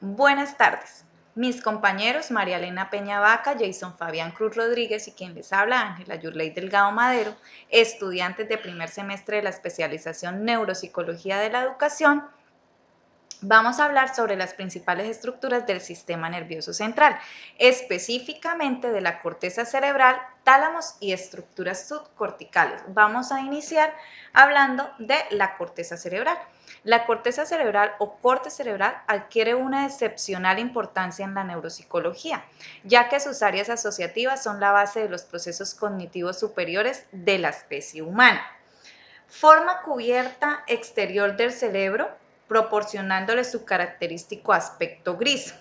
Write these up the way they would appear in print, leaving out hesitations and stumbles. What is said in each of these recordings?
Buenas tardes. Mis compañeros María Elena Peña Vaca, Jason Fabián Cruz Rodríguez y quien les habla, Ángela Yurley Delgado Madero, estudiantes de primer semestre de la especialización Neuropsicología de la Educación, vamos a hablar sobre las principales estructuras del sistema nervioso central, específicamente de la corteza cerebral, tálamos y estructuras subcorticales. Vamos a iniciar hablando de la corteza cerebral. La corteza cerebral o corte cerebral adquiere una excepcional importancia en la neuropsicología, ya que sus áreas asociativas son la base de los procesos cognitivos superiores de la especie humana. Forma cubierta exterior del cerebro, proporcionándole su característico aspecto gris.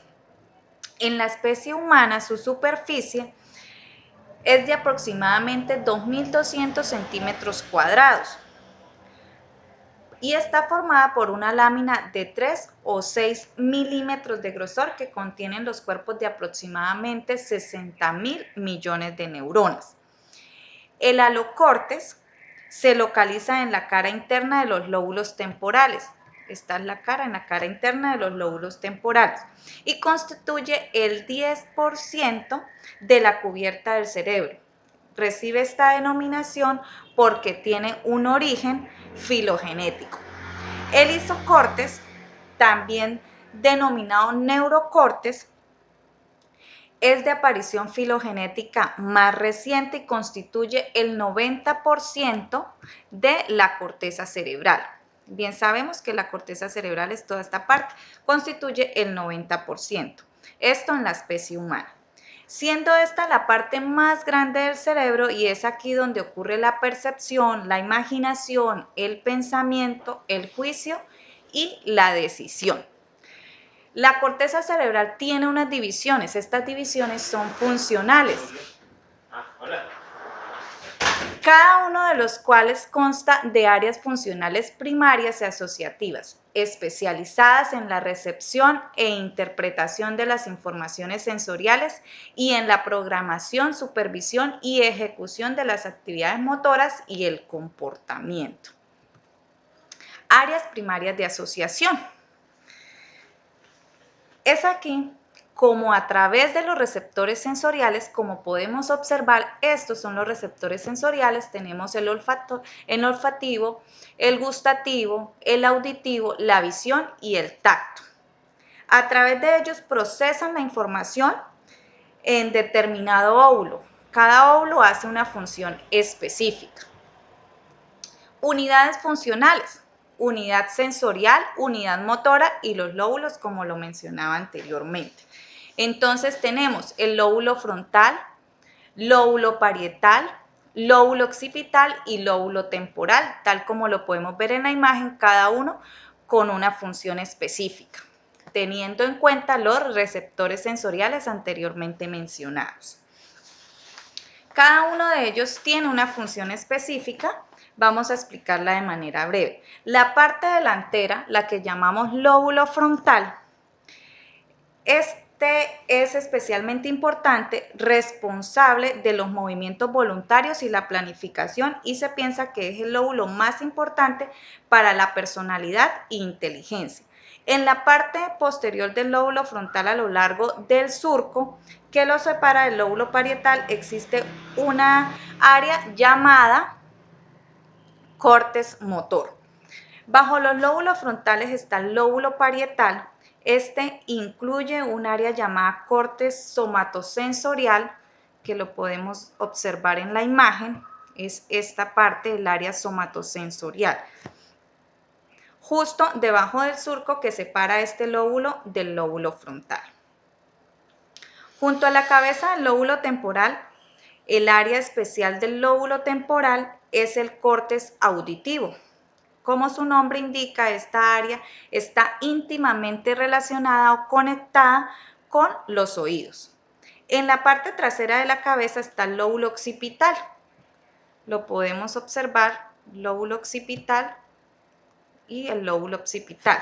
En la especie humana, su superficie es de aproximadamente 2.200 centímetros cuadrados y está formada por una lámina de 3 o 6 milímetros de grosor que contienen los cuerpos de aproximadamente 60.000 millones de neuronas. El alocortes se localiza en la cara interna de los lóbulos temporales. Esta es la cara interna de los lóbulos temporales y constituye el 10% de la cubierta del cerebro. Recibe esta denominación porque tiene un origen filogenético. El isocortes, también denominado neurocortes, es de aparición filogenética más reciente y constituye el 90% de la corteza cerebral. Bien sabemos que la corteza cerebral es toda esta parte, constituye el 90%. Esto en la especie humana. Siendo esta la parte más grande del cerebro y es aquí donde ocurre la percepción, la imaginación, el pensamiento, el juicio y la decisión. La corteza cerebral tiene unas divisiones, estas divisiones son funcionales, cada uno de los cuales consta de áreas funcionales primarias y asociativas, especializadas en la recepción e interpretación de las informaciones sensoriales y en la programación, supervisión y ejecución de las actividades motoras y el comportamiento. Áreas primarias de asociación. Es aquí como a través de los receptores sensoriales, como podemos observar, estos son los receptores sensoriales, tenemos el olfativo, el gustativo, el auditivo, la visión y el tacto. A través de ellos procesan la información en determinado óvulo. Cada óvulo hace una función específica. Unidades funcionales. Unidad sensorial, unidad motora y los lóbulos, como lo mencionaba anteriormente. Entonces tenemos el lóbulo frontal, lóbulo parietal, lóbulo occipital y lóbulo temporal, tal como lo podemos ver en la imagen, cada uno con una función específica, teniendo en cuenta los receptores sensoriales anteriormente mencionados. Cada uno de ellos tiene una función específica. Vamos a explicarla de manera breve. La parte delantera, la que llamamos lóbulo frontal, este es especialmente importante, responsable de los movimientos voluntarios y la planificación, y se piensa que es el lóbulo más importante para la personalidad e inteligencia. En la parte posterior del lóbulo frontal, a lo largo del surco que lo separa del lóbulo parietal, existe una área llamada cortes motor. Bajo los lóbulos frontales está el lóbulo parietal. Este incluye un área llamada cortes somatosensorial, que lo podemos observar en la imagen, es esta parte del área somatosensorial, justo debajo del surco que separa este lóbulo del lóbulo frontal. Junto a la cabeza del lóbulo temporal, el área especial del lóbulo temporal es el cortes auditivo. Como su nombre indica, esta área está íntimamente relacionada o conectada con los oídos. En la parte trasera de la cabeza está el lóbulo occipital. Lo podemos observar, lóbulo occipital y el lóbulo occipital.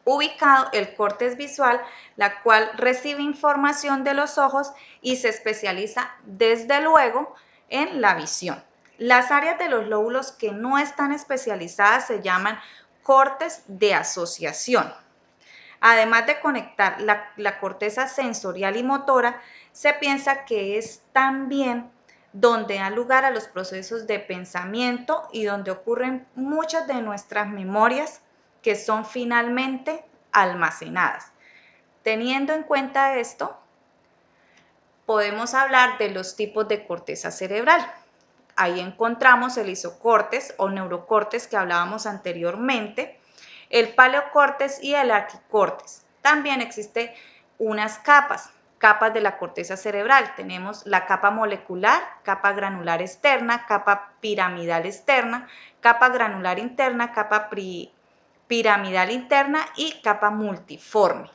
Ubicado el cortes visual, la cual recibe información de los ojos y se especializa desde luego en la visión. Las áreas de los lóbulos que no están especializadas se llaman cortes de asociación. Además de conectar la corteza sensorial y motora, se piensa que es también donde da lugar a los procesos de pensamiento y donde ocurren muchas de nuestras memorias que son finalmente almacenadas. Teniendo en cuenta esto, podemos hablar de los tipos de corteza cerebral. Ahí encontramos el isocortes o neurocortes que hablábamos anteriormente, el paleocortes y el arquicortes. También existen unas capas de la corteza cerebral. Tenemos la capa molecular, capa granular externa, capa piramidal externa, capa granular interna, capa piramidal interna y capa multiforme.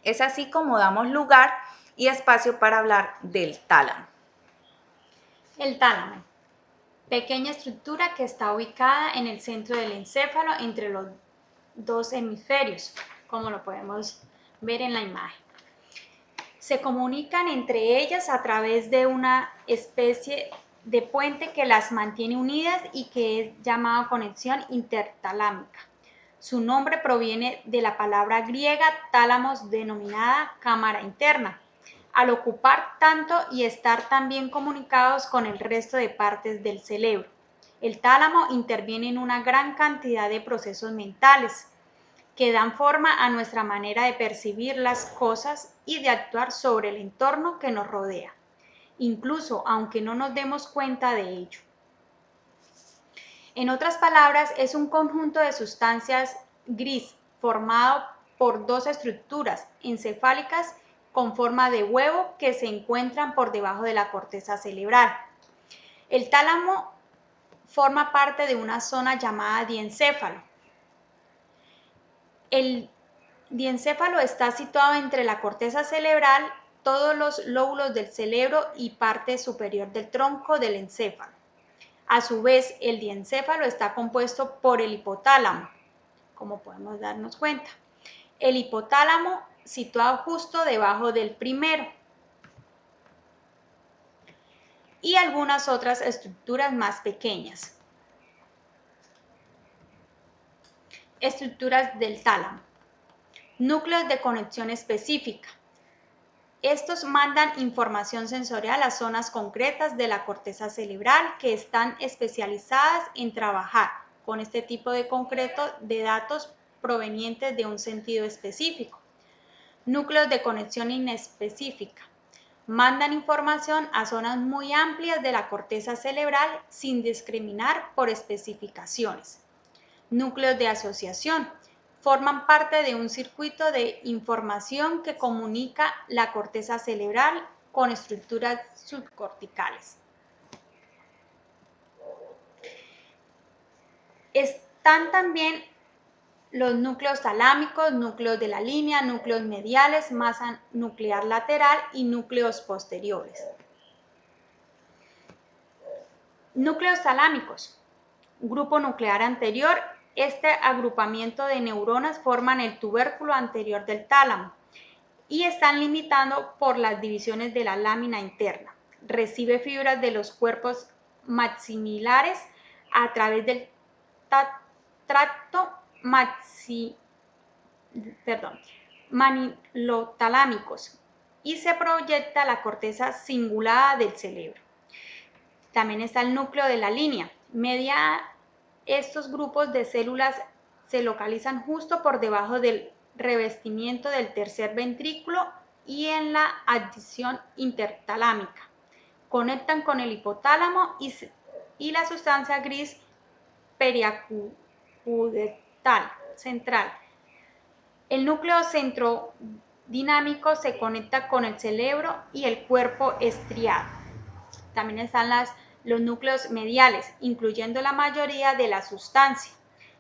Es así como damos lugar y espacio para hablar del tálamo. El tálamo, pequeña estructura que está ubicada en el centro del encéfalo entre los dos hemisferios, como lo podemos ver en la imagen. Se comunican entre ellas a través de una especie de puente que las mantiene unidas y que es llamada conexión intertalámica. Su nombre proviene de la palabra griega tálamos, denominada cámara interna, al ocupar tanto y estar también comunicados con el resto de partes del cerebro. El tálamo interviene en una gran cantidad de procesos mentales que dan forma a nuestra manera de percibir las cosas y de actuar sobre el entorno que nos rodea, incluso aunque no nos demos cuenta de ello. En otras palabras, es un conjunto de sustancias gris formado por dos estructuras encefálicas con forma de huevo que se encuentran por debajo de la corteza cerebral. El tálamo forma parte de una zona llamada diencéfalo. El diencéfalo está situado entre la corteza cerebral, todos los lóbulos del cerebro y parte superior del tronco del encéfalo. A su vez, el diencéfalo está compuesto por el hipotálamo, como podemos darnos cuenta. El hipotálamo situado justo debajo del primero. Y algunas otras estructuras más pequeñas. Estructuras del tálamo. Núcleos de conexión específica. Estos mandan información sensorial a zonas concretas de la corteza cerebral que están especializadas en trabajar con este tipo de concreto de datos provenientes de un sentido específico. Núcleos de conexión inespecífica. Mandan información a zonas muy amplias de la corteza cerebral sin discriminar por especificaciones. Núcleos de asociación. Forman parte de un circuito de información que comunica la corteza cerebral con estructuras subcorticales. Están también los núcleos talámicos, núcleos de la línea, núcleos mediales, masa nuclear lateral y núcleos posteriores. Núcleos talámicos. Grupo nuclear anterior. Este agrupamiento de neuronas forman el tubérculo anterior del tálamo y están limitado por las divisiones de la lámina interna. Recibe fibras de los cuerpos maximilares a través del tracto manilotalámicos y se proyecta a la corteza cingulada del cerebro. También está el núcleo de la línea. Estos grupos de células se localizan justo por debajo del revestimiento del tercer ventrículo y en la adición intertalámica. Conectan con el hipotálamo y la sustancia gris periacudental central. El núcleo centrodinámico se conecta con el cerebro y el cuerpo estriado. También están los núcleos mediales, incluyendo la mayoría de la sustancia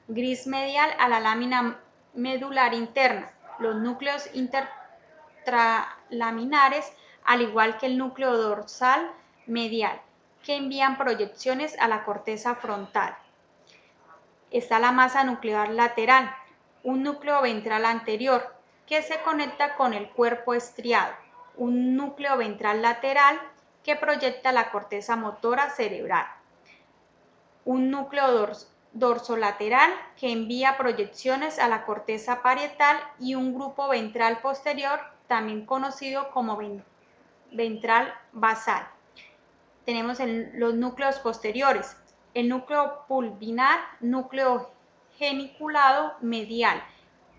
gris medial a la lámina medular interna, los núcleos interlaminares, al igual que el núcleo dorsal medial, que envían proyecciones a la corteza frontal. Está la masa nuclear lateral, un núcleo ventral anterior que se conecta con el cuerpo estriado, un núcleo ventral lateral que proyecta la corteza motora cerebral, un núcleo dorsolateral que envía proyecciones a la corteza parietal y un grupo ventral posterior, también conocido como ventral basal. Tenemos los núcleos posteriores, el núcleo pulvinar, núcleo geniculado medial,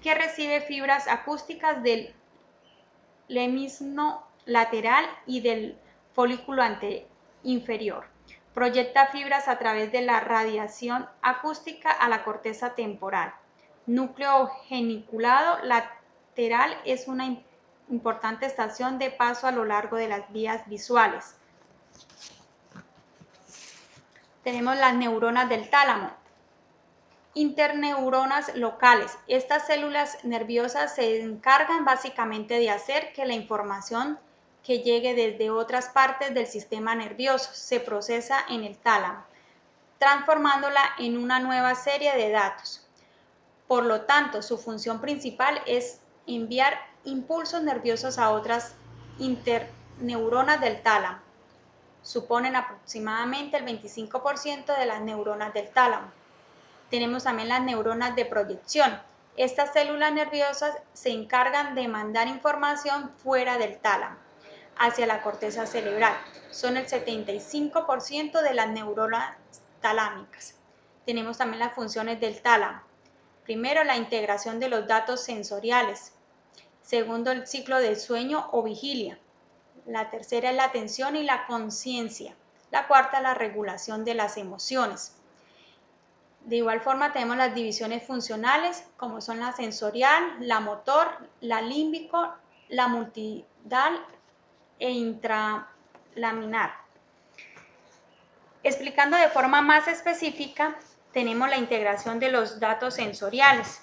que recibe fibras acústicas del lemnismo lateral y del folículo inferior. Proyecta fibras a través de la radiación acústica a la corteza temporal. Núcleo geniculado lateral es una importante estación de paso a lo largo de las vías visuales. Tenemos las neuronas del tálamo. Interneuronas locales. Estas células nerviosas se encargan básicamente de hacer que la información que llegue desde otras partes del sistema nervioso se procesa en el tálamo, transformándola en una nueva serie de datos. Por lo tanto, su función principal es enviar impulsos nerviosos a otras interneuronas del tálamo. Suponen aproximadamente el 25% de las neuronas del tálamo. Tenemos también las neuronas de proyección. Estas células nerviosas se encargan de mandar información fuera del tálamo, hacia la corteza cerebral. Son el 75% de las neuronas talámicas. Tenemos también las funciones del tálamo. Primero, la integración de los datos sensoriales. Segundo, el ciclo del sueño o vigilia. La tercera es la atención y la conciencia. La cuarta, la regulación de las emociones. De igual forma tenemos las divisiones funcionales, como son la sensorial, la motor, la límbico, la multidal e intralaminar. Explicando de forma más específica, tenemos la integración de los datos sensoriales.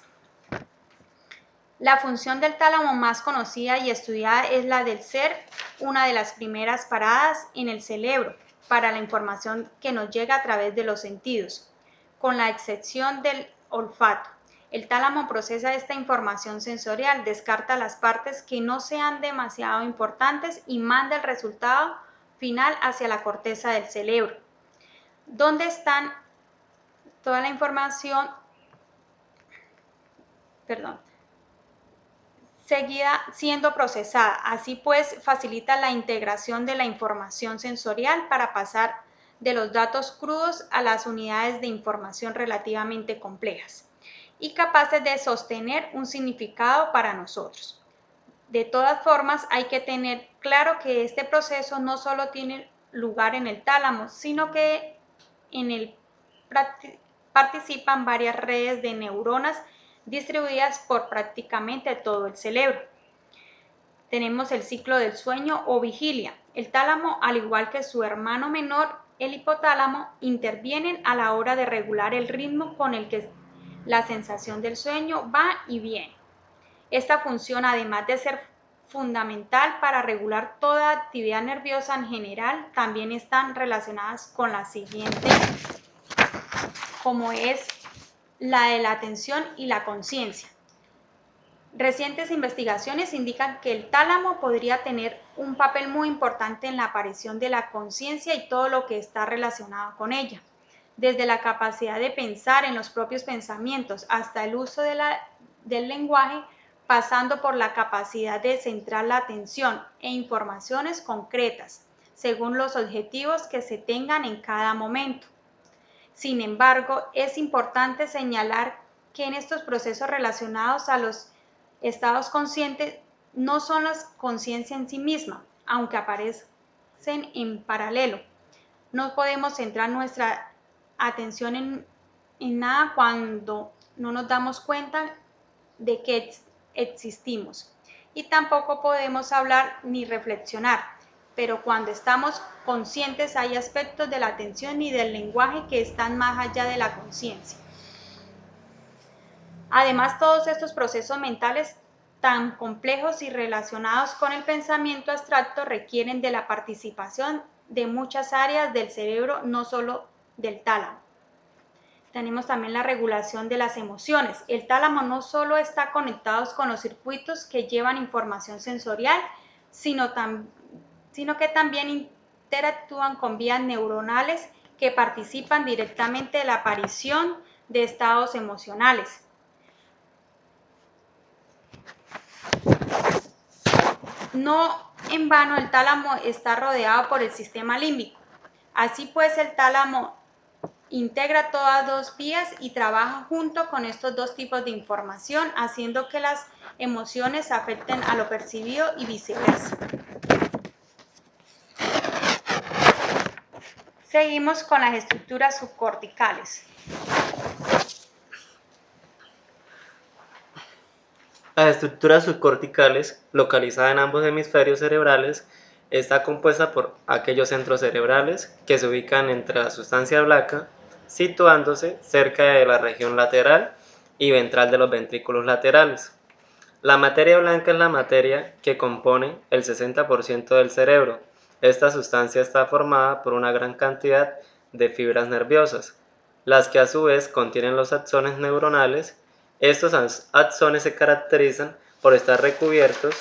La función del tálamo más conocida y estudiada es la del ser una de las primeras paradas en el cerebro para la información que nos llega a través de los sentidos, con la excepción del olfato. El tálamo procesa esta información sensorial, descarta las partes que no sean demasiado importantes y manda el resultado final hacia la corteza del cerebro, donde están toda la información, seguida siendo procesada. Así pues, facilita la integración de la información sensorial para pasar de los datos crudos a las unidades de información relativamente complejas y capaces de sostener un significado para nosotros. De todas formas, hay que tener claro que este proceso no solo tiene lugar en el tálamo, sino que en él participan varias redes de neuronas distribuidas por prácticamente todo el cerebro. Tenemos el ciclo del sueño o vigilia. El tálamo, al igual que su hermano menor, el hipotálamo, intervienen a la hora de regular el ritmo con el que la sensación del sueño va y viene. Esta función, además de ser fundamental para regular toda actividad nerviosa en general, también están relacionadas con las siguientes, como es la de la atención y la conciencia. Recientes investigaciones indican que el tálamo podría tener un papel muy importante en la aparición de la conciencia y todo lo que está relacionado con ella, desde la capacidad de pensar en los propios pensamientos hasta el uso del lenguaje, pasando por la capacidad de centrar la atención e informaciones concretas, según los objetivos que se tengan en cada momento. Sin embargo, es importante señalar que en estos procesos relacionados a los estados conscientes no son la conciencia en sí misma, aunque aparecen en paralelo. No podemos centrar nuestra atención en nada cuando no nos damos cuenta de que existimos. Y tampoco podemos hablar ni reflexionar, pero cuando estamos conscientes hay aspectos de la atención y del lenguaje que están más allá de la conciencia. Además, todos estos procesos mentales tan complejos y relacionados con el pensamiento abstracto requieren de la participación de muchas áreas del cerebro, no solo del tálamo. Tenemos también la regulación de las emociones. El tálamo no solo está conectado con los circuitos que llevan información sensorial, sino que también interactúan con vías neuronales que participan directamente de la aparición de estados emocionales. No en vano el tálamo está rodeado por el sistema límbico. Así pues, el tálamo integra todas dos vías y trabaja junto con estos dos tipos de información, haciendo que las emociones afecten a lo percibido y viceversa. Seguimos con las estructuras subcorticales. Las estructuras subcorticales, localizada en ambos hemisferios cerebrales, está compuesta por aquellos centros cerebrales que se ubican entre la sustancia blanca, situándose cerca de la región lateral y ventral de los ventrículos laterales. La materia blanca es la materia que compone el 60% del cerebro. Esta sustancia está formada por una gran cantidad de fibras nerviosas, las que a su vez contienen los axones neuronales. Estos axones se caracterizan por estar recubiertos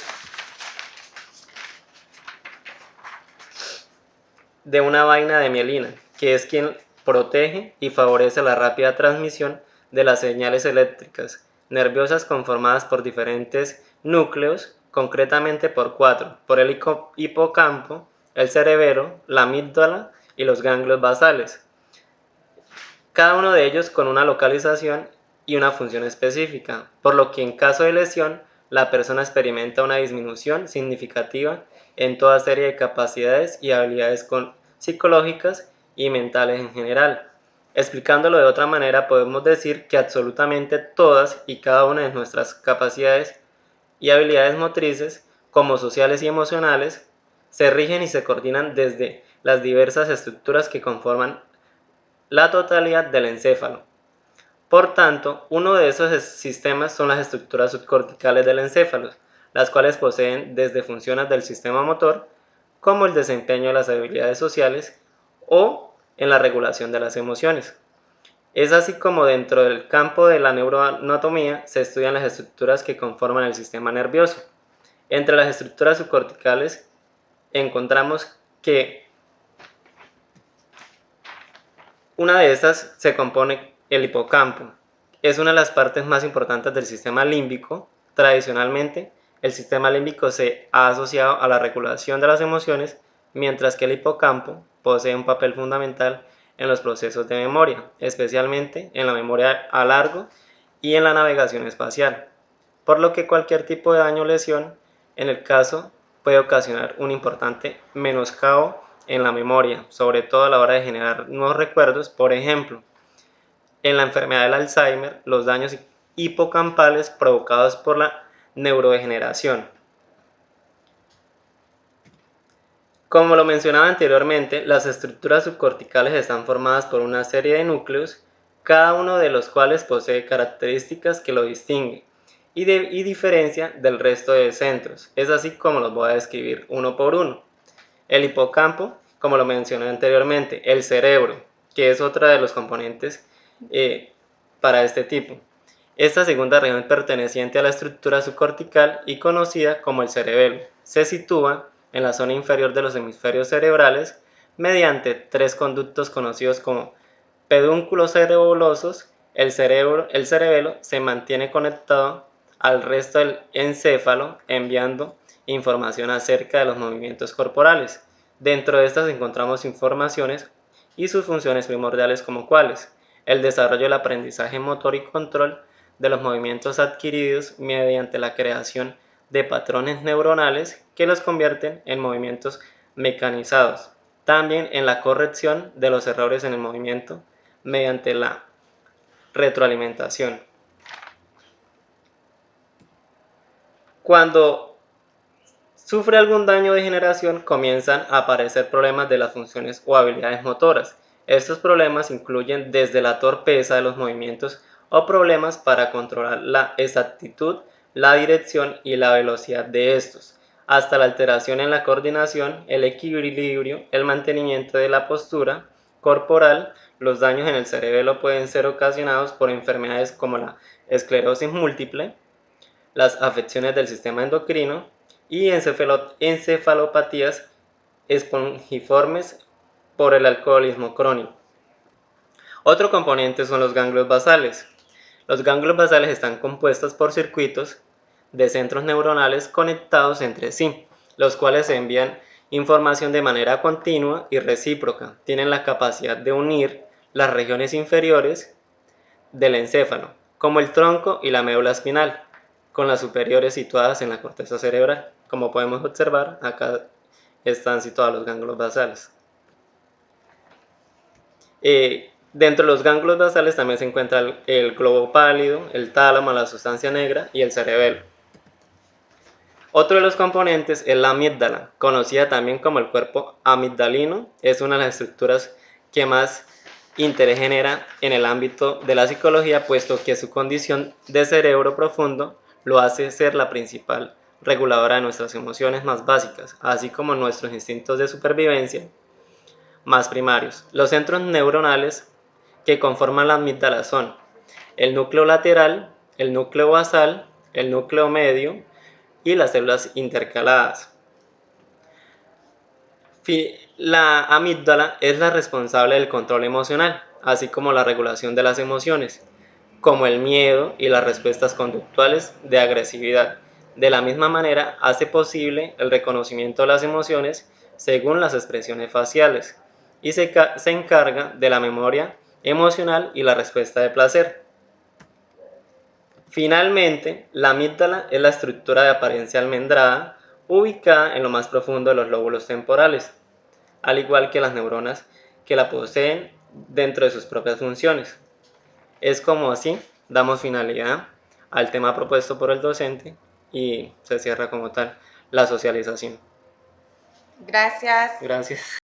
de una vaina de mielina, que es quien protege y favorece la rápida transmisión de las señales eléctricas nerviosas conformadas por diferentes núcleos, concretamente por 4, por el hipocampo, el cerebelo, la amígdala y los ganglios basales, cada uno de ellos con una localización y una función específica, por lo que en caso de lesión, la persona experimenta una disminución significativa en toda serie de capacidades y habilidades psicológicas y mentales en general. Explicándolo de otra manera, podemos decir que absolutamente todas y cada una de nuestras capacidades y habilidades motrices, como sociales y emocionales, se rigen y se coordinan desde las diversas estructuras que conforman la totalidad del encéfalo. Por tanto, uno de esos sistemas son las estructuras subcorticales del encéfalo, las cuales poseen desde funciones del sistema motor, como el desempeño de las habilidades sociales o en la regulación de las emociones. Es así como dentro del campo de la neuroanatomía se estudian las estructuras que conforman el sistema nervioso. Entre las estructuras subcorticales encontramos que una de estas se compone el hipocampo. Es una de las partes más importantes del sistema límbico. Tradicionalmente, el sistema límbico se ha asociado a la regulación de las emociones, mientras que el hipocampo posee un papel fundamental en los procesos de memoria, especialmente en la memoria a largo y en la navegación espacial, por lo que cualquier tipo de daño o lesión en el caso puede ocasionar un importante menoscabo en la memoria, sobre todo a la hora de generar nuevos recuerdos. Por ejemplo, en la enfermedad del Alzheimer, los daños hipocampales provocados por la neurodegeneración. Como lo mencionaba anteriormente, las estructuras subcorticales están formadas por una serie de núcleos, cada uno de los cuales posee características que lo distinguen y diferencia del resto de centros. Es así como los voy a describir uno por uno. El hipocampo, como lo mencioné anteriormente, el cerebro, que es otra de los componentes para este tipo. Esta segunda región perteneciente a la estructura subcortical y conocida como el cerebelo, se sitúa en la zona inferior de los hemisferios cerebrales mediante tres conductos conocidos como pedúnculos cerebelosos. El cerebelo se mantiene conectado al resto del encéfalo enviando información acerca de los movimientos corporales. Dentro de estas encontramos informaciones y sus funciones primordiales como cuáles: el desarrollo del aprendizaje motor y control de los movimientos adquiridos mediante la creación de patrones neuronales que los convierten en movimientos mecanizados. También en la corrección de los errores en el movimiento mediante la retroalimentación. Cuando sufre algún daño de generación, comienzan a aparecer problemas de las funciones o habilidades motoras. Estos problemas incluyen desde la torpeza de los movimientos o problemas para controlar la exactitud, la dirección y la velocidad de estos, hasta la alteración en la coordinación, el equilibrio, el mantenimiento de la postura corporal. Los daños en el cerebelo pueden ser ocasionados por enfermedades como la esclerosis múltiple, las afecciones del sistema endocrino y encefalopatías espongiformes por el alcoholismo crónico. Otro componente son los ganglios basales. Los ganglios basales están compuestos por circuitos de centros neuronales conectados entre sí, los cuales envían información de manera continua y recíproca. Tienen la capacidad de unir las regiones inferiores del encéfalo, como el tronco y la médula espinal, con las superiores situadas en la corteza cerebral. Como podemos observar, acá están situados los ganglios basales. Dentro de los ganglios basales también se encuentra el globo pálido, el tálamo, la sustancia negra y el cerebelo. Otro de los componentes es la amígdala, conocida también como el cuerpo amigdalino. Es una de las estructuras que más interés genera en el ámbito de la psicología, puesto que su condición de cerebro profundo lo hace ser la principal reguladora de nuestras emociones más básicas, así como nuestros instintos de supervivencia más primarios. Los centros neuronales que conforman la amígdala son el núcleo lateral, el núcleo basal, el núcleo medio y las células intercaladas. La amígdala es la responsable del control emocional, así como la regulación de las emociones, como el miedo y las respuestas conductuales de agresividad. De la misma manera, hace posible el reconocimiento de las emociones según las expresiones faciales y se encarga de la memoria emocional y la respuesta de placer. Finalmente, la amígdala es la estructura de apariencia almendrada ubicada en lo más profundo de los lóbulos temporales, al igual que las neuronas que la poseen dentro de sus propias funciones. Es como así damos finalidad al tema propuesto por el docente y se cierra como tal la socialización. Gracias. Gracias.